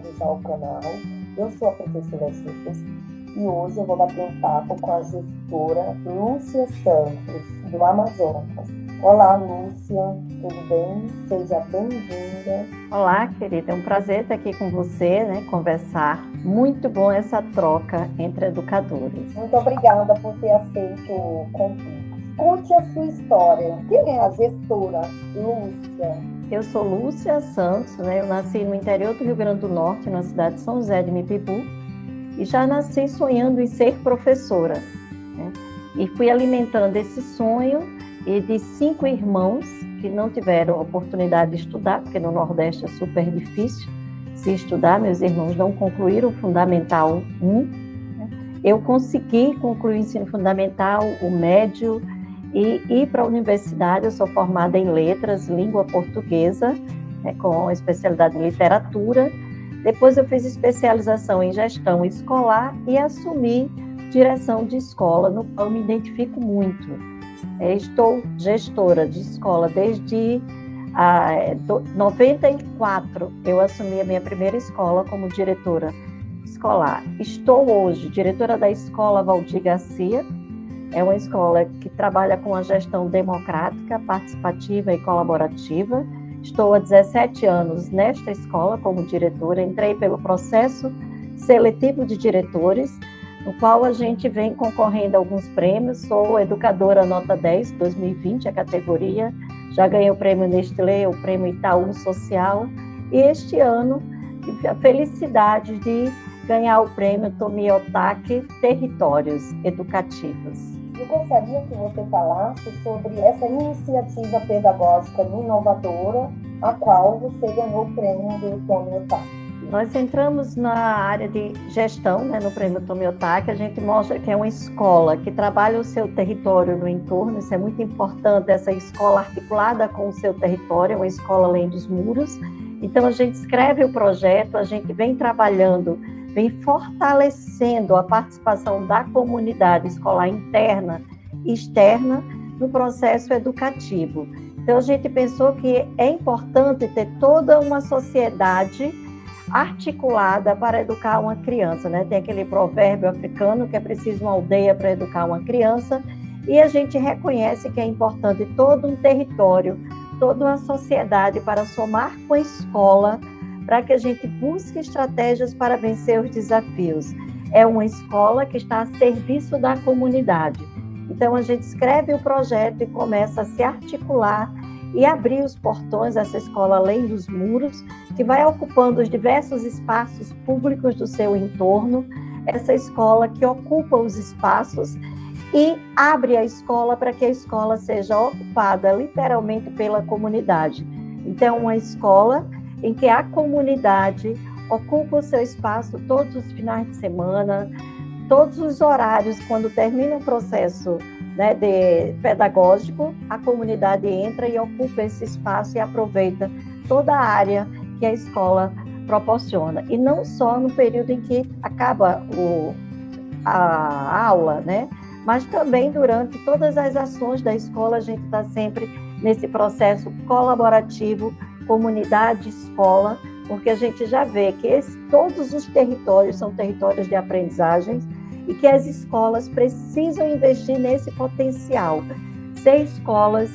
bem-vindos ao canal. Eu sou a professora Lucas e hoje eu vou bater um papo com a gestora Lúcia Santos, do Amazonas. Olá, Lúcia, tudo bem? Seja bem-vinda. Olá, querida, é um prazer estar aqui com você, conversar. Muito bom essa troca entre educadores. Muito obrigada por ter aceito o convite. Conte a sua história. Quem é a gestora Lúcia? Eu sou Lúcia Santos, eu nasci no interior do Rio Grande do Norte, na cidade de São José de Mipibu, e já nasci sonhando em ser professora. E fui alimentando esse sonho e de 5 irmãos que não tiveram a oportunidade de estudar, porque no Nordeste é super difícil se estudar, meus irmãos não concluíram o Fundamental 1. Eu consegui concluir o ensino fundamental, o médio, e ir para a universidade. Eu sou formada em letras, língua portuguesa, com especialidade em literatura. Depois eu fiz especialização em gestão escolar e assumi direção de escola, no qual me identifico muito. Estou gestora de escola desde 94. Eu assumi a minha primeira escola como diretora escolar. Estou hoje diretora da escola Valdir Garcia. É uma escola que trabalha com a gestão democrática, participativa e colaborativa. Estou há 17 anos nesta escola como diretora. Entrei pelo processo seletivo de diretores, no qual a gente vem concorrendo a alguns prêmios. Sou educadora nota 10, 2020, a categoria. Já ganhei o prêmio Nestlé, o prêmio Itaú Social. E este ano, tive a felicidade de ganhar o prêmio Tomi Otaki Territórios Educativos. Eu gostaria que você falasse sobre essa iniciativa pedagógica inovadora, a qual você ganhou o prêmio do Tomi Otaki. Nós entramos na área de gestão, no prêmio Tomi Otaki. A gente mostra que é uma escola que trabalha o seu território no entorno. Isso é muito importante, essa escola articulada com o seu território, uma escola além dos muros. Então, a gente escreve o projeto, a gente vem trabalhando, vem fortalecendo a participação da comunidade escolar interna e externa no processo educativo. Então, a gente pensou que é importante ter toda uma sociedade articulada para educar uma criança, Tem aquele provérbio africano que é preciso uma aldeia para educar uma criança, e a gente reconhece que é importante todo um território, toda uma sociedade para somar com a escola, para que a gente busque estratégias para vencer os desafios. É uma escola que está a serviço da comunidade. Então, a gente escreve o projeto e começa a se articular e abrir os portões dessa escola além dos muros, que vai ocupando os diversos espaços públicos do seu entorno, essa escola que ocupa os espaços e abre a escola para que a escola seja ocupada literalmente pela comunidade. Então, uma escola em que a comunidade ocupa o seu espaço todos os finais de semana, todos os horários, quando termina o processo pedagógico, a comunidade entra e ocupa esse espaço e aproveita toda a área que a escola proporciona. E não só no período em que acaba a aula, mas também durante todas as ações da escola. A gente está sempre nesse processo colaborativo, comunidade-escola, porque a gente já vê que todos os territórios são territórios de aprendizagem e que as escolas precisam investir nesse potencial, ser escolas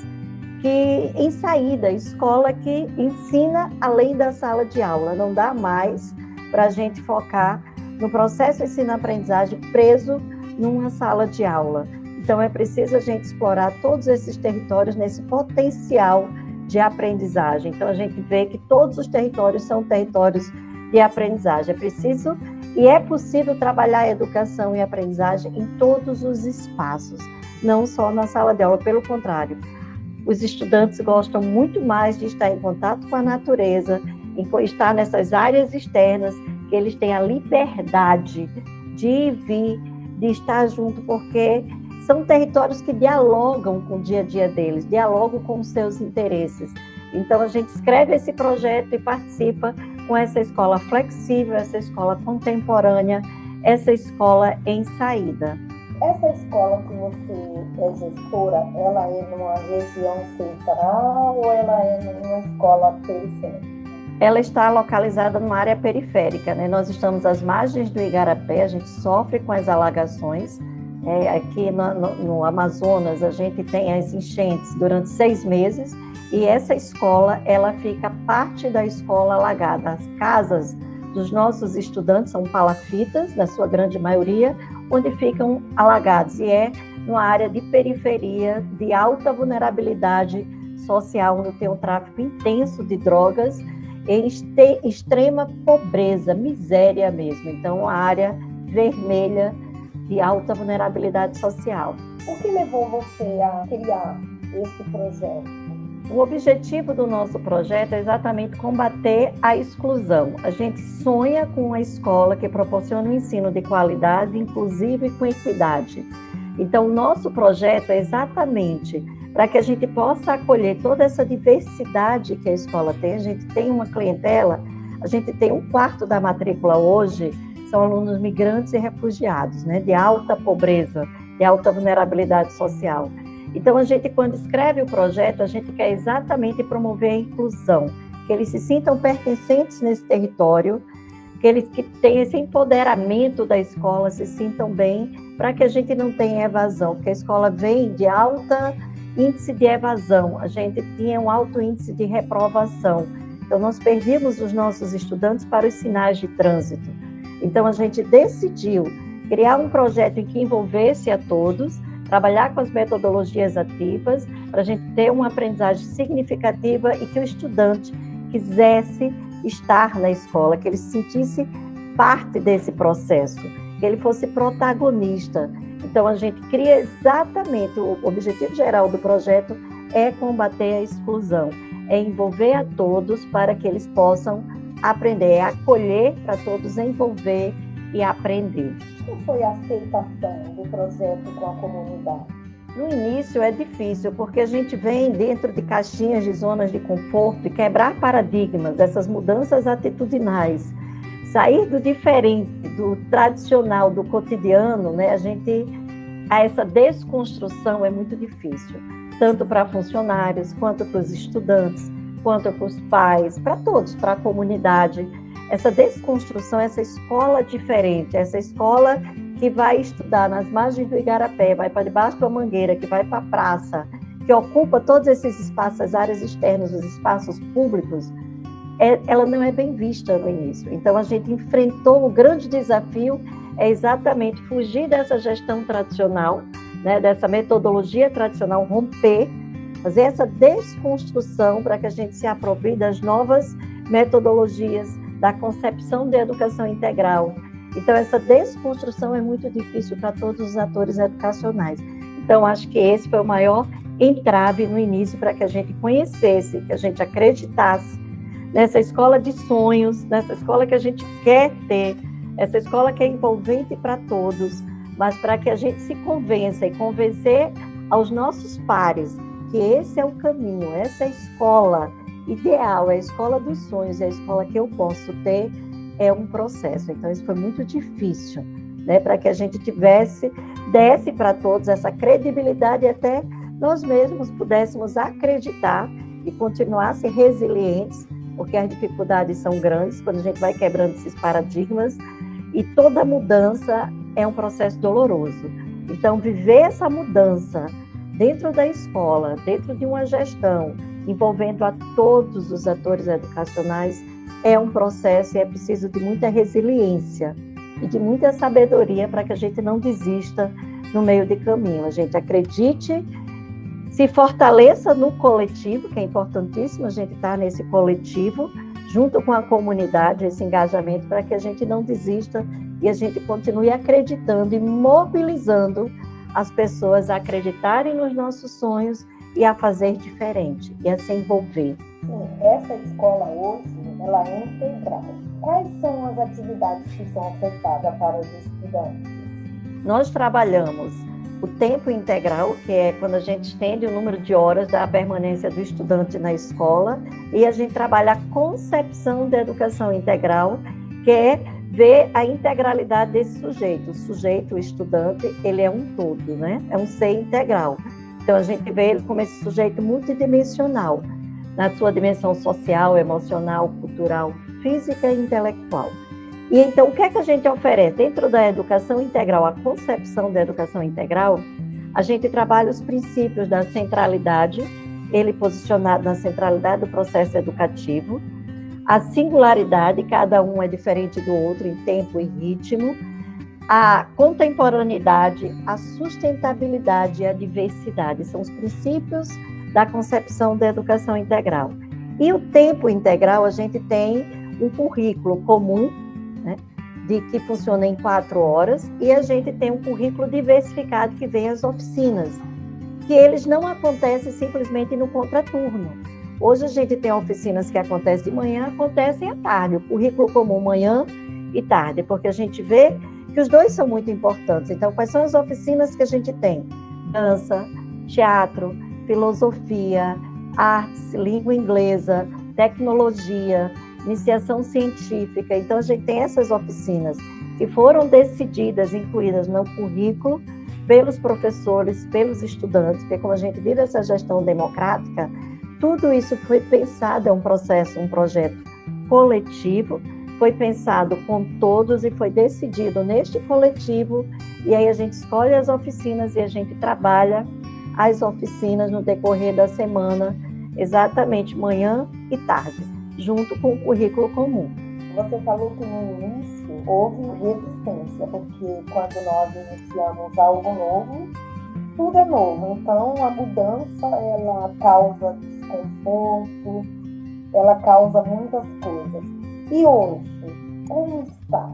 em saída, escola que ensina além da sala de aula. Não dá mais para a gente focar no processo ensino-aprendizagem preso numa sala de aula. Então, é preciso a gente explorar todos esses territórios nesse potencial de aprendizagem. Então, a gente vê que todos os territórios são territórios de aprendizagem. É preciso e é possível trabalhar a educação e a aprendizagem em todos os espaços, não só na sala de aula. Pelo contrário, os estudantes gostam muito mais de estar em contato com a natureza, em estar nessas áreas externas, que eles têm a liberdade de vir, de estar junto, porque são territórios que dialogam com o dia a dia deles, dialogam com os seus interesses. Então, a gente escreve esse projeto e participa com essa escola flexível, essa escola contemporânea, essa escola em saída. Essa escola que você é gestora, ela é numa região central ou ela é numa escola periférica? Ela está localizada numa área periférica, né? Nós estamos às margens do Igarapé, a gente sofre com as alagações. Aqui no Amazonas, a gente tem as enchentes durante 6 meses e essa escola, ela fica parte da escola alagada. As casas dos nossos estudantes são palafitas, na sua grande maioria, onde ficam alagados. E é numa área de periferia, de alta vulnerabilidade social, onde tem um tráfico intenso de drogas, em extrema pobreza, miséria mesmo. Então, uma área vermelha de alta vulnerabilidade social. O que levou você a criar esse projeto? O objetivo do nosso projeto é exatamente combater a exclusão. A gente sonha com uma escola que proporciona um ensino de qualidade, inclusive com equidade. Então, o nosso projeto é exatamente para que a gente possa acolher toda essa diversidade que a escola tem. A gente tem uma clientela, a gente tem 1/4 da matrícula hoje, são alunos migrantes e refugiados, né, de alta pobreza, de alta vulnerabilidade social. Então, a gente, quando escreve o projeto, a gente quer exatamente promover a inclusão, que eles se sintam pertencentes nesse território, que eles que tenham esse empoderamento da escola, se sintam bem, para que a gente não tenha evasão, porque a escola vem de alta índice de evasão, a gente tinha um alto índice de reprovação. Então, nós perdíamos os nossos estudantes para os sinais de trânsito. Então, a gente decidiu criar um projeto em que envolvesse a todos, trabalhar com as metodologias ativas, para a gente ter uma aprendizagem significativa e que o estudante quisesse estar na escola, que ele se sentisse parte desse processo, que ele fosse protagonista. Então, a gente cria exatamente, o objetivo geral do projeto é combater a exclusão, é envolver a todos para que eles possam aprender, é acolher para todos envolver e aprender. Como foi a aceitação do projeto com a comunidade? No início é difícil, porque a gente vem dentro de caixinhas de zonas de conforto e quebrar paradigmas, essas mudanças atitudinais, sair do diferente, do tradicional, do cotidiano, né? Essa desconstrução é muito difícil, tanto para funcionários, quanto para os estudantes, quanto para os pais, para todos, para a comunidade. Essa desconstrução, essa escola diferente, essa escola que vai estudar nas margens do Igarapé, vai para debaixo da mangueira, que vai para a praça, que ocupa todos esses espaços, as áreas externas, os espaços públicos, ela não é bem vista no início. Então, a gente enfrentou o grande desafio, é exatamente fugir dessa gestão tradicional, né, dessa metodologia tradicional, romper, fazer essa desconstrução para que a gente se aproprie das novas metodologias, da concepção de educação integral. Então, essa desconstrução é muito difícil para todos os atores educacionais. Então, acho que esse foi o maior entrave no início para que a gente conhecesse, que a gente acreditasse nessa escola de sonhos, nessa escola que a gente quer ter, essa escola que é envolvente para todos, mas para que a gente se convença e convencer aos nossos pares que esse é o caminho, essa é a escola ideal, é a escola dos sonhos, é a escola que eu posso ter, é um processo. Então, isso foi muito difícil, né, para que a gente desse para todos essa credibilidade e até nós mesmos pudéssemos acreditar e continuassem resilientes, porque as dificuldades são grandes quando a gente vai quebrando esses paradigmas e toda mudança é um processo doloroso. Então, viver essa mudança dentro da escola, dentro de uma gestão, envolvendo a todos os atores educacionais, é um processo e é preciso de muita resiliência e de muita sabedoria para que a gente não desista no meio de caminho. A gente acredite, se fortaleça no coletivo, que é importantíssimo a gente estar nesse coletivo, junto com a comunidade, esse engajamento, para que a gente não desista e a gente continue acreditando e mobilizando as pessoas a acreditarem nos nossos sonhos e a fazer diferente, e a se envolver. Sim, essa escola hoje, ela é integral. Quais são as atividades que são ofertadas para os estudantes? Nós trabalhamos o tempo integral, que é quando a gente estende o número de horas da permanência do estudante na escola, e a gente trabalha a concepção da educação integral, que é ver a integralidade desse sujeito. O sujeito, o estudante, ele é um todo, né? É um ser integral. Então, a gente vê ele como esse sujeito multidimensional. na sua dimensão social, emocional, cultural, física e intelectual. E então, o que é que a gente oferece? Dentro da educação integral, a concepção da educação integral, a gente trabalha os princípios da centralidade, ele posicionado na centralidade do processo educativo, a singularidade, cada um é diferente do outro em tempo e ritmo, a contemporaneidade, a sustentabilidade e a diversidade, são os princípios da concepção da educação integral. E o tempo integral, a gente tem um currículo comum, né, de que funciona em 4 horas, e a gente tem um currículo diversificado que vem as oficinas, que eles não acontecem simplesmente no contraturno. Hoje a gente tem oficinas que acontecem de manhã, acontecem à tarde, o currículo comum manhã e tarde, porque a gente vê que os dois são muito importantes. Então, quais são as oficinas que a gente tem? Dança, teatro, filosofia, artes, língua inglesa, tecnologia, iniciação científica. Então, a gente tem essas oficinas que foram decididas, incluídas no currículo, pelos professores, pelos estudantes, porque como a gente vive essa gestão democrática, tudo isso foi pensado, é um processo, um projeto coletivo, foi pensado com todos e foi decidido neste coletivo, e aí a gente escolhe as oficinas e a gente trabalha as oficinas no decorrer da semana, exatamente manhã e tarde, junto com o currículo comum. Você falou que no início houve resistência, porque quando nós iniciamos algo novo, tudo é novo. Então, a mudança, ela causa desconforto, ela causa muitas coisas. E hoje, como está?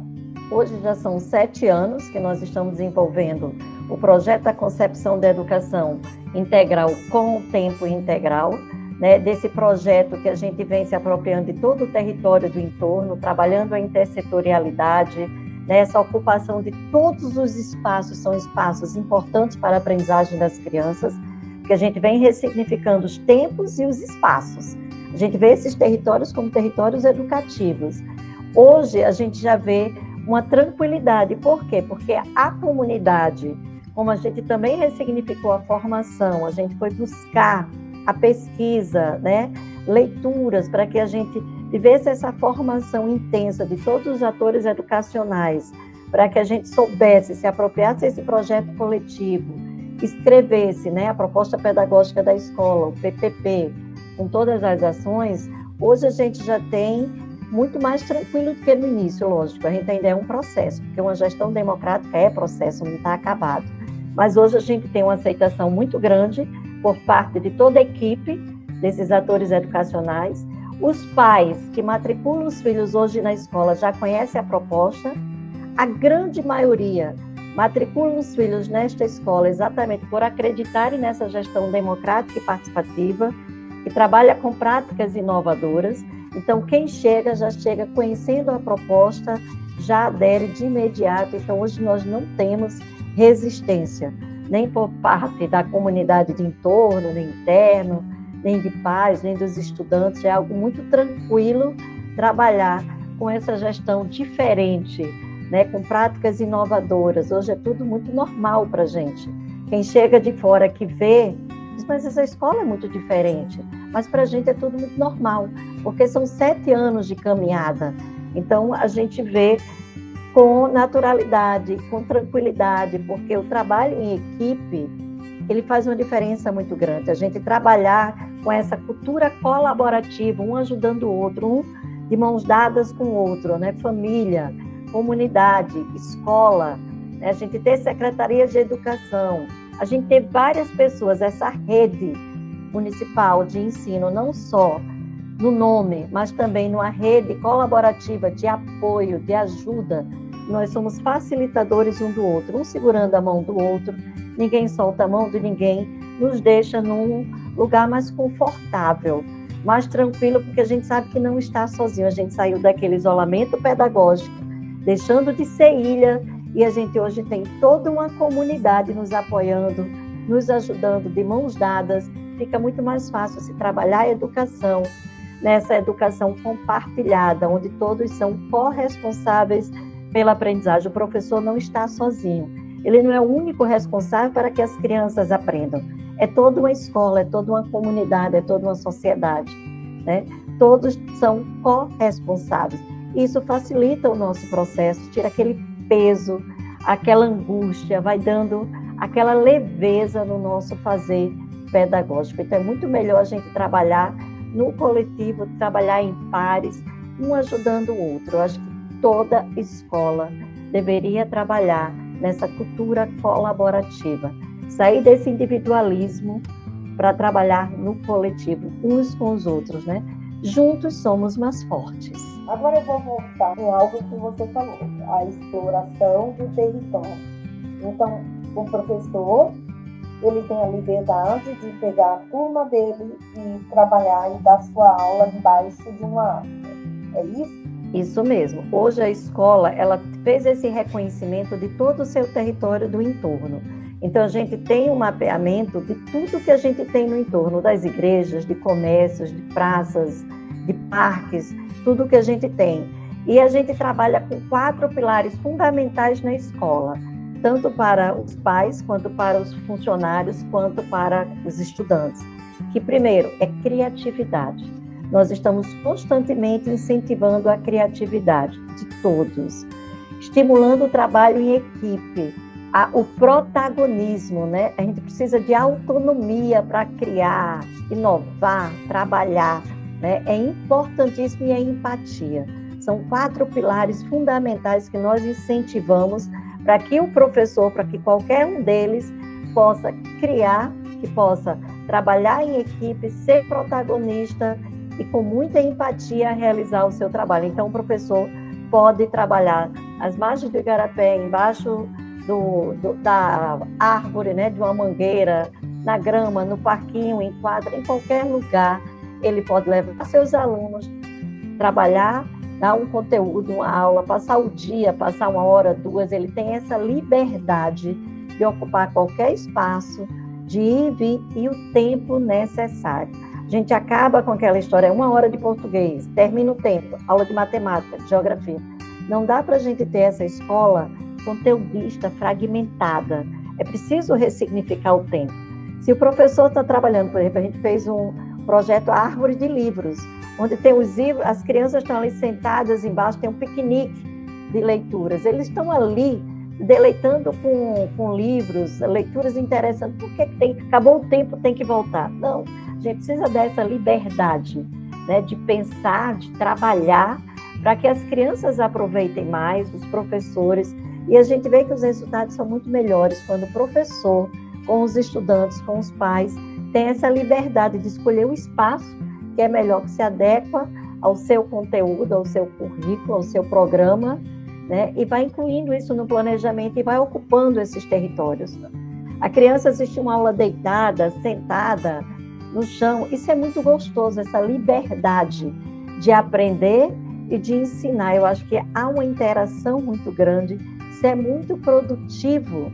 Hoje já são 7 anos que nós estamos desenvolvendo o projeto da concepção da educação integral com o tempo integral, né, desse projeto que a gente vem se apropriando de todo o território do entorno, trabalhando a intersetorialidade, né, essa ocupação de todos os espaços, são espaços importantes para a aprendizagem das crianças, que a gente vem ressignificando os tempos e os espaços. A gente vê esses territórios como territórios educativos. Hoje a gente já vê uma tranquilidade. Por quê? Porque a comunidade, como a gente também ressignificou a formação, a gente foi buscar a pesquisa, né? Leituras, para que a gente tivesse essa formação intensa de todos os atores educacionais, para que a gente soubesse, se apropriasse desse projeto coletivo, escrevesse, né, a proposta pedagógica da escola, o PPP, com todas as ações. Hoje a gente já tem muito mais tranquilo do que no início, lógico, a gente ainda é um processo, porque uma gestão democrática é processo, não está acabado. Mas hoje a gente tem uma aceitação muito grande por parte de toda a equipe desses atores educacionais. Os pais que matriculam os filhos hoje na escola já conhecem a proposta. A grande maioria matriculam os filhos nesta escola exatamente por acreditarem nessa gestão democrática e participativa, que trabalha com práticas inovadoras. Então, quem chega, já chega conhecendo a proposta, já adere de imediato. Então, hoje nós não temos resistência, nem por parte da comunidade de entorno, nem interno, nem de pais, nem dos estudantes. É algo muito tranquilo trabalhar com essa gestão diferente, né, com práticas inovadoras. Hoje é tudo muito normal para a gente. Quem chega de fora que vê, diz, mas essa escola é muito diferente. Mas para a gente é tudo muito normal, porque são 7 anos de caminhada. Então, a gente vê com naturalidade, com tranquilidade, porque o trabalho em equipe, ele faz uma diferença muito grande. A gente trabalhar com essa cultura colaborativa, um ajudando o outro, um de mãos dadas com o outro, né? Família, comunidade, escola, né? A gente ter secretaria de educação, a gente ter várias pessoas, essa rede municipal de ensino, não só no nome, mas também numa rede colaborativa de apoio, de ajuda. Nós somos facilitadores um do outro, um segurando a mão do outro, ninguém solta a mão de ninguém, nos deixa num lugar mais confortável, mais tranquilo, porque a gente sabe que não está sozinho, a gente saiu daquele isolamento pedagógico, deixando de ser ilha, e a gente hoje tem toda uma comunidade nos apoiando, nos ajudando de mãos dadas. Fica muito mais fácil se trabalhar a educação, nessa educação compartilhada, onde todos são corresponsáveis pela aprendizagem. O professor não está sozinho, ele não é o único responsável para que as crianças aprendam. É toda uma escola, é toda uma comunidade, é toda uma sociedade. né? Todos são corresponsáveis. Isso facilita o nosso processo, tira aquele peso, aquela angústia, vai dando aquela leveza no nosso fazer pedagógico. Então, é muito melhor a gente trabalhar no coletivo, trabalhar em pares, um ajudando o outro. Eu acho que toda escola deveria trabalhar nessa cultura colaborativa, sair desse individualismo para trabalhar no coletivo, uns com os outros, né? Juntos somos mais fortes. Agora eu vou voltar em algo que você falou, a exploração do território. Então, o professor, ele tem a liberdade de pegar a turma dele e trabalhar e dar sua aula embaixo de uma árvore. É isso? Isso mesmo. Hoje a escola, ela fez esse reconhecimento de todo o seu território do entorno. Então, a gente tem um mapeamento de tudo que a gente tem no entorno, das igrejas, de comércios, de praças, de parques, tudo que a gente tem. E a gente trabalha com 4 pilares fundamentais na escola, tanto para os pais, quanto para os funcionários, quanto para os estudantes. Que, primeiro, é criatividade. Nós estamos constantemente incentivando a criatividade de todos, estimulando o trabalho em equipe, o protagonismo, né? A gente precisa de autonomia para criar, inovar, trabalhar, né? É importantíssimo e a empatia. São 4 pilares fundamentais que nós incentivamos para que o professor, para que qualquer um deles possa criar, que possa trabalhar em equipe, ser protagonista e com muita empatia realizar o seu trabalho. Então, o professor pode trabalhar às margens do igarapé, embaixo da árvore, né, de uma mangueira, na grama, no parquinho, em quadra, em qualquer lugar. Ele pode levar seus alunos, trabalhar, dar um conteúdo, uma aula, passar o dia, passar 1 hora, 2, ele tem essa liberdade de ocupar qualquer espaço, de ir e vir, e o tempo necessário. A gente acaba com aquela história, 1 hora de português, termina o tempo, aula de matemática, de geografia. Não dá para a gente ter essa escola conteudista, fragmentada. É preciso ressignificar o tempo. Se o professor está trabalhando, por exemplo, a gente fez um projeto Árvore de Livros, onde tem os livros, as crianças estão ali sentadas embaixo, tem um piquenique de leituras. Eles estão ali deleitando com livros, leituras interessantes. Por que acabou o tempo, tem que voltar? Não, a gente precisa dessa liberdade, né, de pensar, de trabalhar, para que as crianças aproveitem mais, os professores, e a gente vê que os resultados são muito melhores quando o professor, com os estudantes, com os pais, tem essa liberdade de escolher o espaço que é melhor, que se adequa ao seu conteúdo, ao seu currículo, ao seu programa, né? E vai incluindo isso no planejamento e vai ocupando esses territórios. A criança assiste uma aula deitada, sentada no chão, isso é muito gostoso, essa liberdade de aprender e de ensinar. Eu acho que há uma interação muito grande, isso é muito produtivo.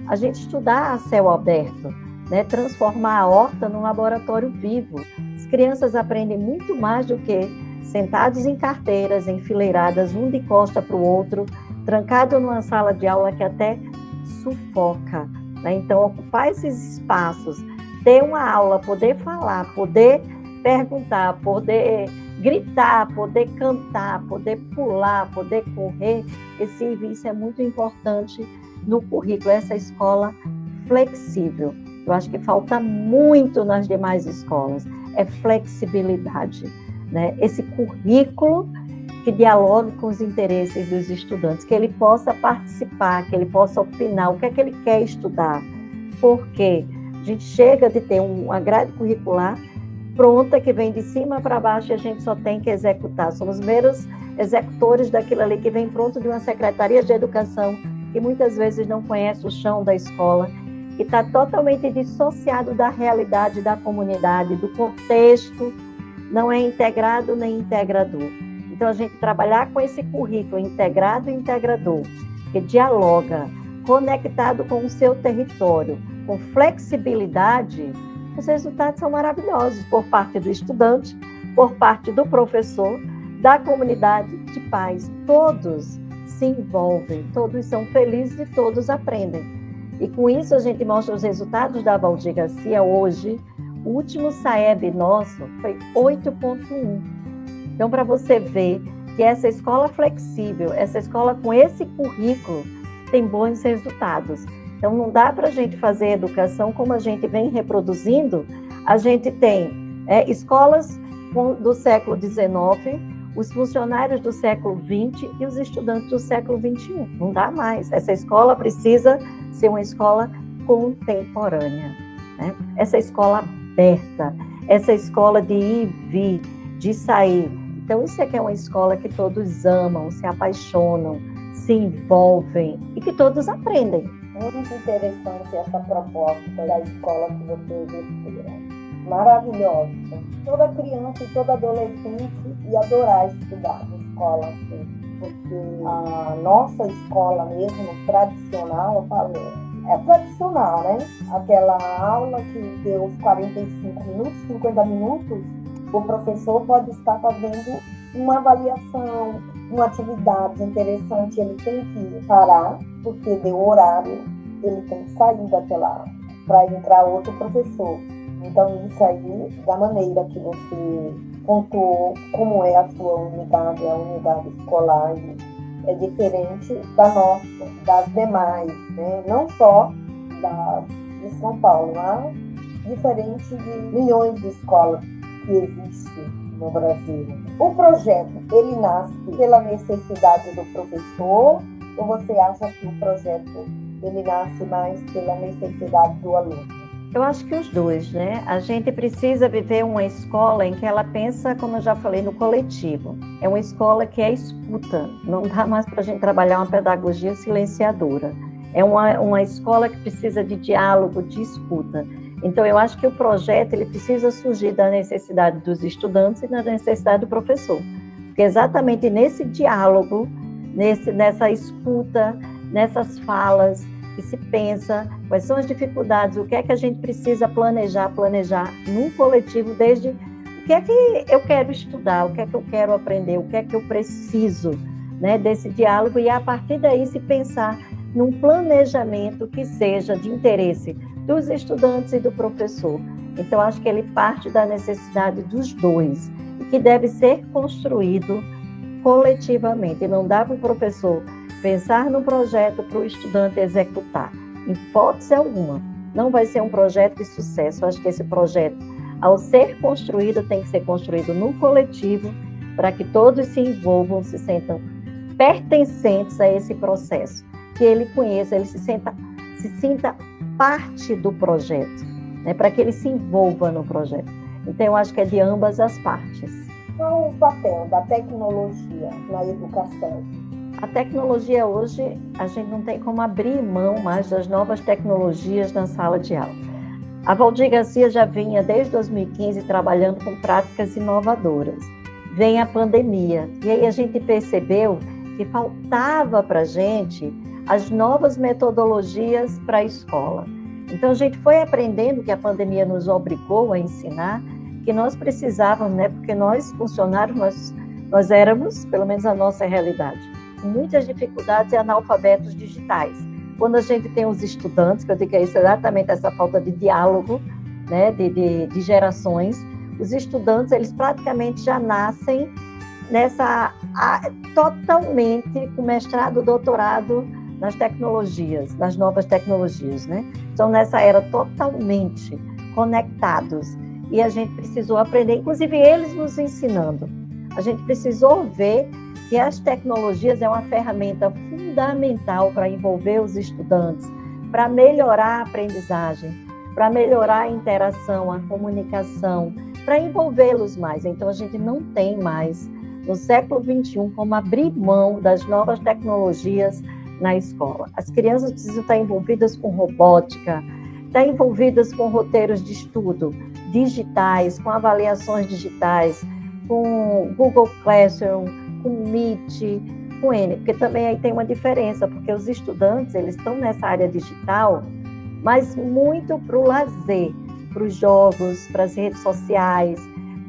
A gente estudar a céu aberto, né? Transformar a horta num laboratório vivo. As crianças aprendem muito mais do que sentados em carteiras, enfileiradas, um de costa para o outro, trancado numa sala de aula que até sufoca, né? Então, ocupar esses espaços, ter uma aula, poder falar, poder perguntar, poder gritar, poder cantar, poder pular, poder correr, esse serviço é muito importante no currículo, essa escola flexível. Eu acho que falta muito nas demais escolas, é flexibilidade, né? Esse currículo que dialogue com os interesses dos estudantes, que ele possa participar, que ele possa opinar, o que é que ele quer estudar, porque a gente chega de ter uma grade curricular pronta, que vem de cima para baixo e a gente só tem que executar. Somos meros executores daquilo ali que vem pronto de uma secretaria de educação, que muitas vezes não conhece o chão da escola, que está totalmente dissociado da realidade da comunidade, do contexto, não é integrado nem integrador. Então, a gente trabalhar com esse currículo integrado e integrador, que dialoga, conectado com o seu território, com flexibilidade, os resultados são maravilhosos por parte do estudante, por parte do professor, da comunidade, de pais. Todos se envolvem, todos são felizes e todos aprendem. E com isso a gente mostra os resultados da Valdir Garcia hoje, O último SAEB nosso foi 8,1. Então, para você ver que essa escola flexível, essa escola com esse currículo, tem bons resultados. Então, não dá para a gente fazer educação como a gente vem reproduzindo. A gente tem escolas do século XIX, os funcionários do século XX e os estudantes do século XXI. Não dá mais. Essa escola precisa ser uma escola contemporânea, né? Essa escola aberta, essa escola de ir e vir, de sair. Então, isso aqui é uma escola que todos amam, se apaixonam, se envolvem e que todos aprendem. Muito interessante essa proposta da escola que vocês escolheram. Maravilhosa. Toda criança e toda adolescente ia adorar estudar na escola assim, porque a nossa escola mesmo, tradicional, eu falo, é tradicional, né? Aquela aula que deu os 45 minutos, 50 minutos, o professor pode estar fazendo uma avaliação, uma atividade interessante, ele tem que parar, porque deu horário, ele tem que sair daquela aula para entrar outro professor. Então, isso aí, da maneira que você contou como é a sua unidade, a unidade escolar, é diferente da nossa, das demais, né? Não só de São Paulo, mas diferente de milhões de escolas que existem no Brasil. O projeto, ele nasce pela necessidade do professor, ou você acha que o projeto, ele nasce mais pela necessidade do aluno? Eu acho que os dois, né? A gente precisa viver uma escola em que ela pensa, como eu já falei, no coletivo. É uma escola que é escuta. Não dá mais para a gente trabalhar uma pedagogia silenciadora. É uma escola que precisa de diálogo, de escuta. Então, eu acho que o projeto ele precisa surgir da necessidade dos estudantes e da necessidade do professor. Porque exatamente nesse diálogo, nessa escuta, nessas falas, que se pensa quais são as dificuldades, o que é que a gente precisa planejar num coletivo, desde o que é que eu quero estudar, o que é que eu quero aprender, o que é que eu preciso, né, desse diálogo, e a partir daí se pensar num planejamento que seja de interesse dos estudantes e do professor. Então, acho que ele parte da necessidade dos dois, e que deve ser construído coletivamente. E não dá para o professor pensar no projeto para o estudante executar. Em hipótese alguma, não vai ser um projeto de sucesso. Eu acho que esse projeto, ao ser construído, tem que ser construído no coletivo, para que todos se envolvam, se sintam pertencentes a esse processo, que ele conheça, ele se sinta parte do projeto, né, para que ele se envolva no projeto. Então, eu acho que é de ambas as partes. Qual o papel da tecnologia na educação? A tecnologia hoje, a gente não tem como abrir mão mais das novas tecnologias na sala de aula. A Valdir Garcia já vinha desde 2015 trabalhando com práticas inovadoras. Vem a pandemia, e aí a gente percebeu que faltava para a gente as novas metodologias para a escola. Então a gente foi aprendendo, que a pandemia nos obrigou a ensinar, que nós precisávamos, né, porque nós funcionários, nós éramos, pelo menos a nossa realidade, muitas dificuldades e analfabetos digitais. Quando a gente tem os estudantes, que eu digo que é isso, exatamente essa falta de diálogo, né, de gerações, os estudantes, eles praticamente já nascem totalmente com mestrado, doutorado nas tecnologias, nas novas tecnologias, né? Então, nessa era totalmente conectados, e a gente precisou aprender, inclusive eles nos ensinando. A gente precisou ver que as tecnologias é uma ferramenta fundamental para envolver os estudantes, para melhorar a aprendizagem, para melhorar a interação, a comunicação, para envolvê-los mais. Então, a gente não tem mais, no século XXI, como abrir mão das novas tecnologias na escola. As crianças precisam estar envolvidas com robótica, estar envolvidas com roteiros de estudo digitais, com avaliações digitais, com Google Classroom, com Meet, com N, porque também aí tem uma diferença, porque os estudantes, eles estão nessa área digital, mas muito para o lazer, para os jogos, para as redes sociais.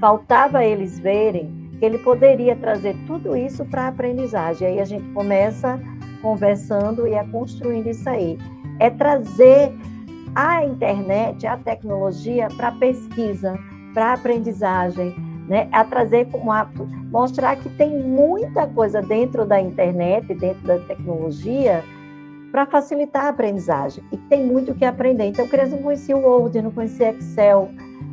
Faltava eles verem que ele poderia trazer tudo isso para a aprendizagem. Aí a gente começa conversando e a construindo isso aí. É trazer a internet, a tecnologia para pesquisa, para aprendizagem, né? A trazer como hábito, mostrar que tem muita coisa dentro da internet, dentro da tecnologia, para facilitar a aprendizagem. E tem muito o que aprender. Então, a criança não conhecia o Word, não conhecia Excel,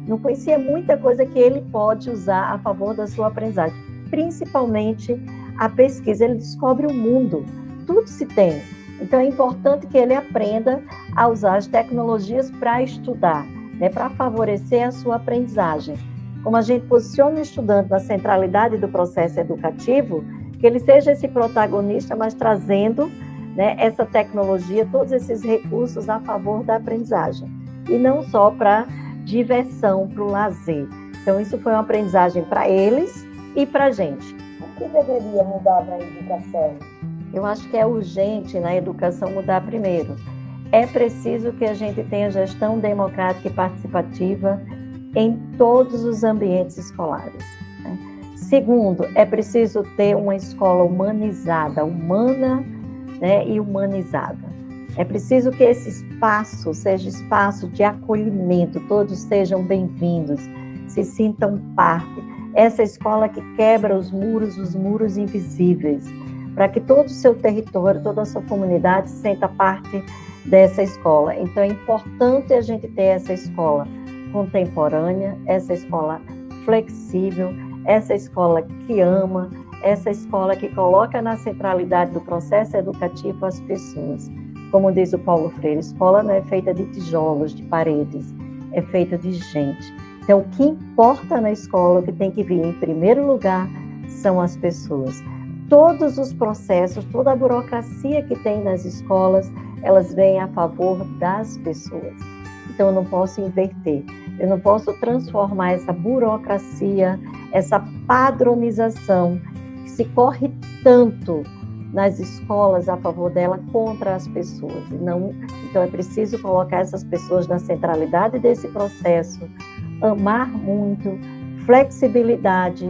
não conhecia muita coisa que ele pode usar a favor da sua aprendizagem. Principalmente a pesquisa. Ele descobre o mundo. Tudo se tem. Então, é importante que ele aprenda a usar as tecnologias para estudar, né, para favorecer a sua aprendizagem. Como a gente posiciona o estudante na centralidade do processo educativo, que ele seja esse protagonista, mas trazendo, né, essa tecnologia, todos esses recursos a favor da aprendizagem. E não só para diversão, para o lazer. Então, isso foi uma aprendizagem para eles e para a gente. O que deveria mudar na educação? Eu acho que é urgente na educação mudar primeiro. É preciso que a gente tenha gestão democrática e participativa em todos os ambientes escolares, né? Segundo, é preciso ter uma escola humanizada, humana, né, e humanizada. É preciso que esse espaço seja espaço de acolhimento, todos sejam bem-vindos, se sintam parte. Essa escola que quebra os muros invisíveis, para que todo o seu território, toda a sua comunidade sinta parte dessa escola. Então, é importante a gente ter essa escola contemporânea, essa escola flexível, essa escola que ama, essa escola que coloca na centralidade do processo educativo as pessoas. Como diz o Paulo Freire, escola não é feita de tijolos, de paredes, é feita de gente. Então, o que importa na escola, o que tem que vir em primeiro lugar, são as pessoas. Todos os processos, toda a burocracia que tem nas escolas, elas vêm a favor das pessoas. Então, eu não posso inverter, eu não posso transformar essa burocracia, essa padronização que se corre tanto nas escolas a favor dela contra as pessoas. Então, é preciso colocar essas pessoas na centralidade desse processo, amar muito, flexibilidade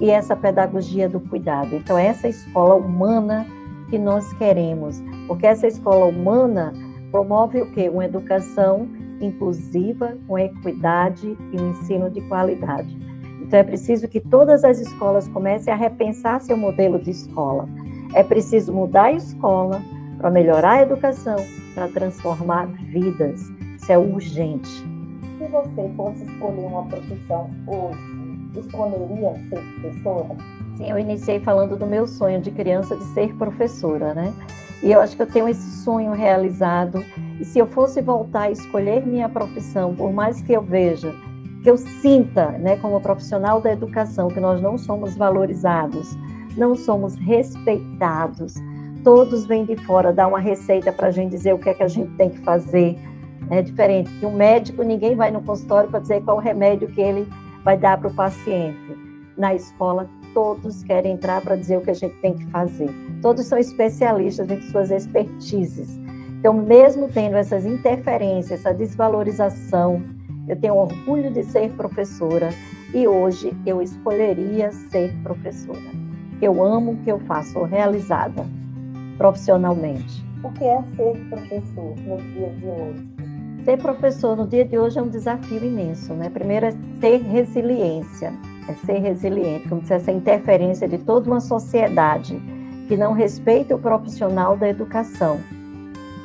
e essa pedagogia do cuidado. Então, essa escola humana que nós queremos, porque essa escola humana promove o quê? Uma educação inclusiva, com equidade e um ensino de qualidade. Então, é preciso que todas as escolas comecem a repensar seu modelo de escola. É preciso mudar a escola para melhorar a educação, para transformar vidas. Isso é urgente. Se você fosse escolher uma profissão hoje, escolheria ser professora? Sim, eu iniciei falando do meu sonho de criança de ser professora, né? E eu acho que eu tenho esse sonho realizado. E se eu fosse voltar a escolher minha profissão, por mais que eu veja, que eu sinta, né, como profissional da educação, que nós não somos valorizados, não somos respeitados, todos vêm de fora dar uma receita para a gente dizer o que é que a gente tem que fazer. É diferente que um médico, ninguém vai no consultório para dizer qual o remédio que ele vai dar para o paciente. Na escola, todos querem entrar para dizer o que a gente tem que fazer. Todos são especialistas em suas expertises. Então, mesmo tendo essas interferências, essa desvalorização, eu tenho orgulho de ser professora e hoje eu escolheria ser professora. Eu amo o que eu faço, sou realizada profissionalmente. O que é ser professor nos dias de hoje? Ser professor no dia de hoje é um desafio imenso, né? Primeiro é ter resiliência, é ser resiliente, como se essa interferência de toda uma sociedade que não respeita o profissional da educação,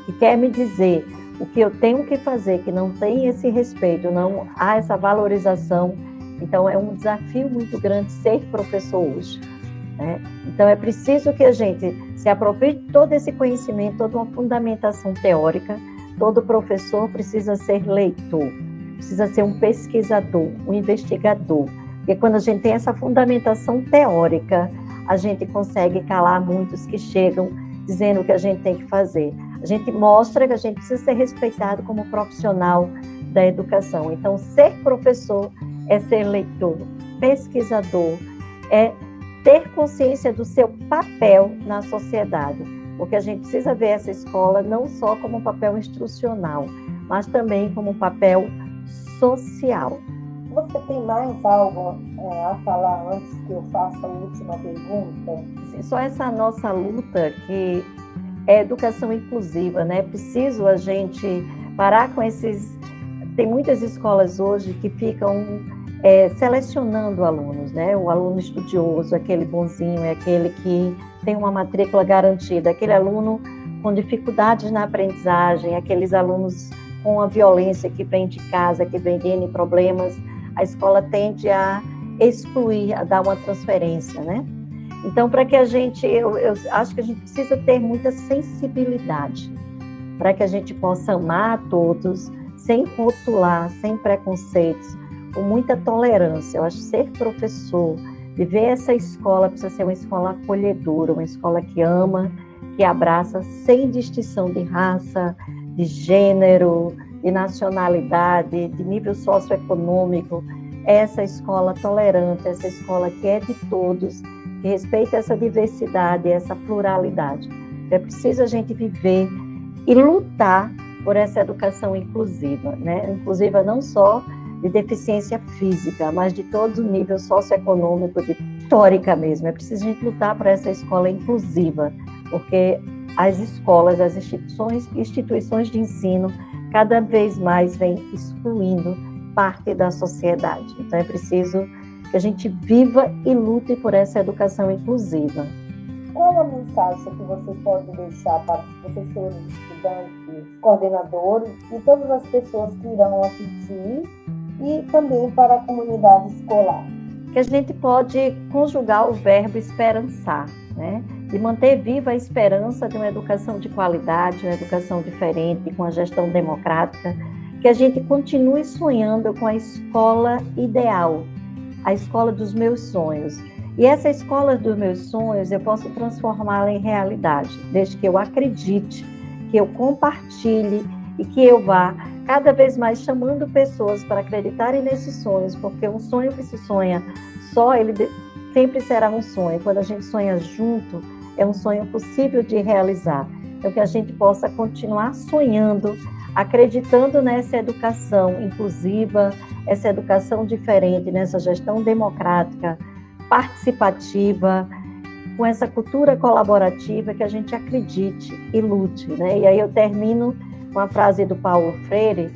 que quer me dizer o que eu tenho que fazer, que não tem esse respeito, não há essa valorização. Então, é um desafio muito grande ser professor hoje, né? Então, é preciso que a gente se aproprie de todo esse conhecimento, toda uma fundamentação teórica. Todo professor precisa ser leitor, precisa ser um pesquisador, um investigador. Porque quando a gente tem essa fundamentação teórica, a gente consegue calar muitos que chegam dizendo o que a gente tem que fazer. A gente mostra que a gente precisa ser respeitado como profissional da educação. Então, ser professor é ser leitor, pesquisador, é ter consciência do seu papel na sociedade. Porque a gente precisa ver essa escola não só como um papel instrucional, mas também como um papel social. Você tem mais algo a falar antes que eu faça a última pergunta? Só essa nossa luta que é educação inclusiva, né? É preciso a gente parar com esses... Tem muitas escolas hoje que ficam selecionando alunos, né? O aluno estudioso, aquele bonzinho, é aquele que tem uma matrícula garantida, aquele aluno com dificuldades na aprendizagem, aqueles alunos com a violência que vem de casa, que vem de N problemas, a escola tende a excluir, a dar uma transferência, né? Então, para que a gente, eu acho que a gente precisa ter muita sensibilidade, para que a gente possa amar a todos, sem rotular, sem preconceitos, com muita tolerância. Eu acho que ser professor, viver essa escola, precisa ser uma escola acolhedora, uma escola que ama, que abraça, sem distinção de raça, de gênero, de nacionalidade, de nível socioeconômico. Essa escola tolerante, essa escola que é de todos, que respeita essa diversidade, essa pluralidade. É preciso a gente viver e lutar por essa educação inclusiva, né? Inclusiva não só de deficiência física, mas de todo o nível socioeconômico, de histórica mesmo. É preciso a gente lutar por essa escola inclusiva, porque as escolas, as instituições de ensino, cada vez mais vêm excluindo parte da sociedade. Então é preciso que a gente viva e lute por essa educação inclusiva. Qual a mensagem que você pode deixar para os professores, estudantes, coordenadores e todas as pessoas que irão assistir e também para a comunidade escolar? Que a gente pode conjugar o verbo esperançar, né? De manter viva a esperança de uma educação de qualidade, uma educação diferente, com a gestão democrática, que a gente continue sonhando com a escola ideal, a escola dos meus sonhos. E essa escola dos meus sonhos eu posso transformá-la em realidade, desde que eu acredite, que eu compartilhe e que eu vá cada vez mais chamando pessoas para acreditarem nesses sonhos, porque um sonho que se sonha só, ele sempre será um sonho. Quando a gente sonha junto, é um sonho possível de realizar. Então, que a gente possa continuar sonhando, acreditando nessa educação inclusiva, essa educação diferente, nessa gestão democrática, participativa, com essa cultura colaborativa, que a gente acredite e lute, né? E aí eu termino com a frase do Paulo Freire,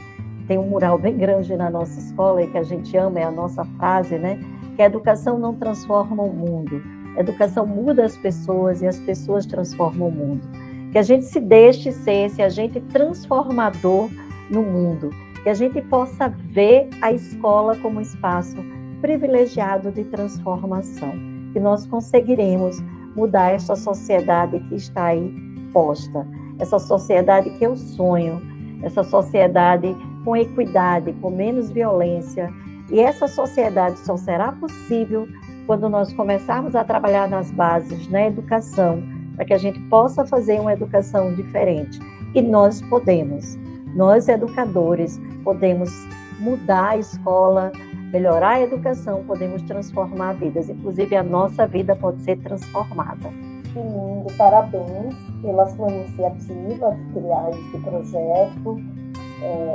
tem um mural bem grande na nossa escola e que a gente ama, é a nossa frase, né? Que a educação não transforma o mundo, a educação muda as pessoas e as pessoas transformam o mundo. Que a gente se deixe ser esse agente transformador no mundo, que a gente possa ver a escola como um espaço privilegiado de transformação, que nós conseguiremos mudar esta sociedade que está aí posta, essa sociedade que eu sonho, essa sociedade com equidade, com menos violência, e essa sociedade só será possível quando nós começarmos a trabalhar nas bases, na educação, para que a gente possa fazer uma educação diferente. E nós podemos, nós educadores, podemos mudar a escola, melhorar a educação, podemos transformar vidas. Inclusive, a nossa vida pode ser transformada. Que lindo, parabéns pela sua iniciativa de criar esse projeto,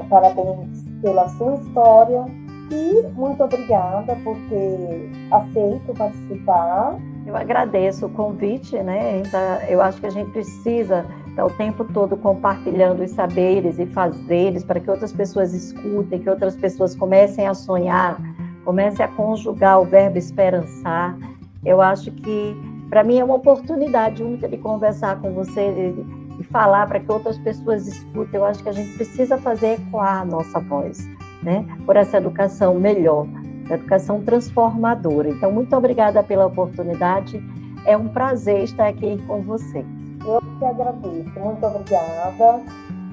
parabéns pela sua história e muito obrigada por ter aceito participar. Eu agradeço o convite, né? Eu acho que a gente precisa estar o tempo todo compartilhando os saberes e fazeres para que outras pessoas escutem, que outras pessoas comecem a sonhar, comecem a conjugar o verbo esperançar. Eu acho que, para mim, é uma oportunidade única de conversar com você, de falar para que outras pessoas escutem. Eu acho que a gente precisa fazer ecoar a nossa voz, né? Por essa educação melhor, educação transformadora. Então, muito obrigada pela oportunidade. É um prazer estar aqui com você. Eu que agradeço. Muito obrigada.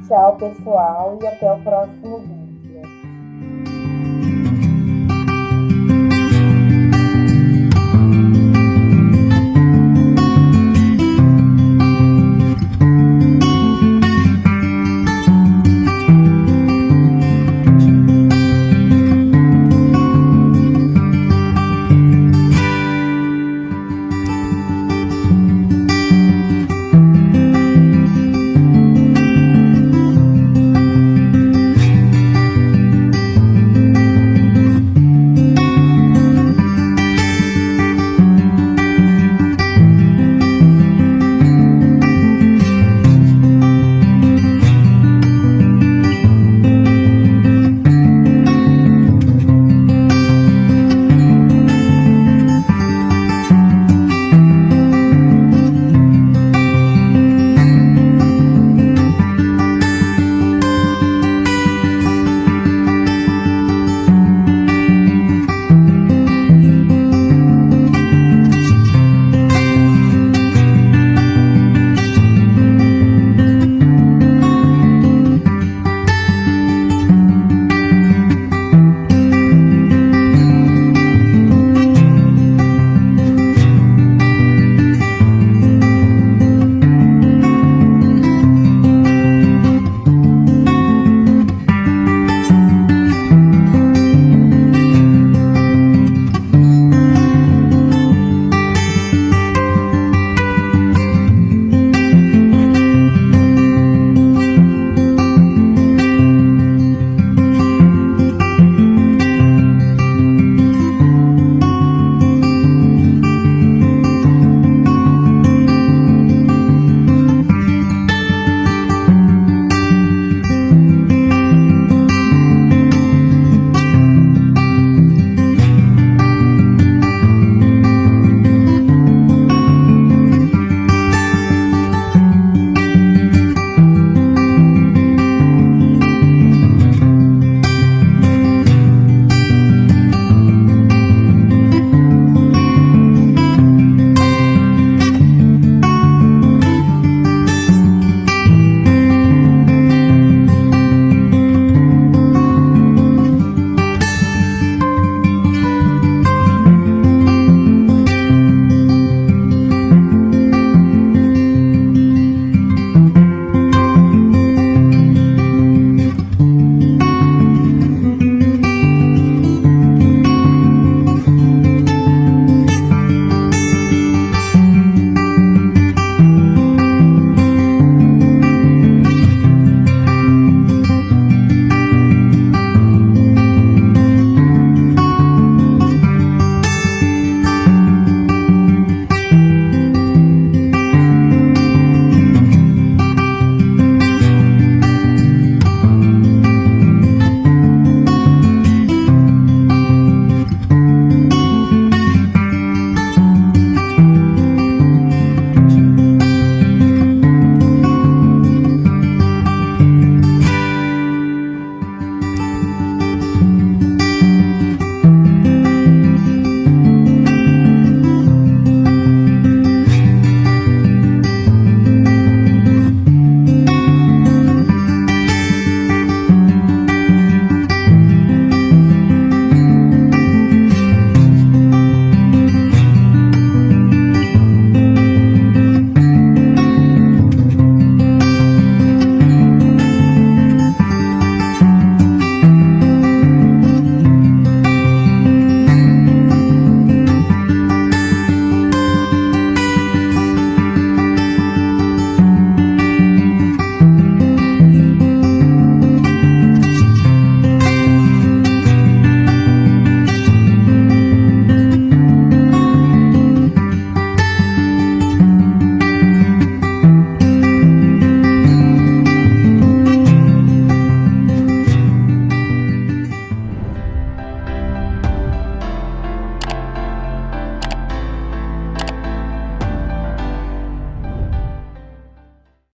Tchau, pessoal, e até o próximo vídeo.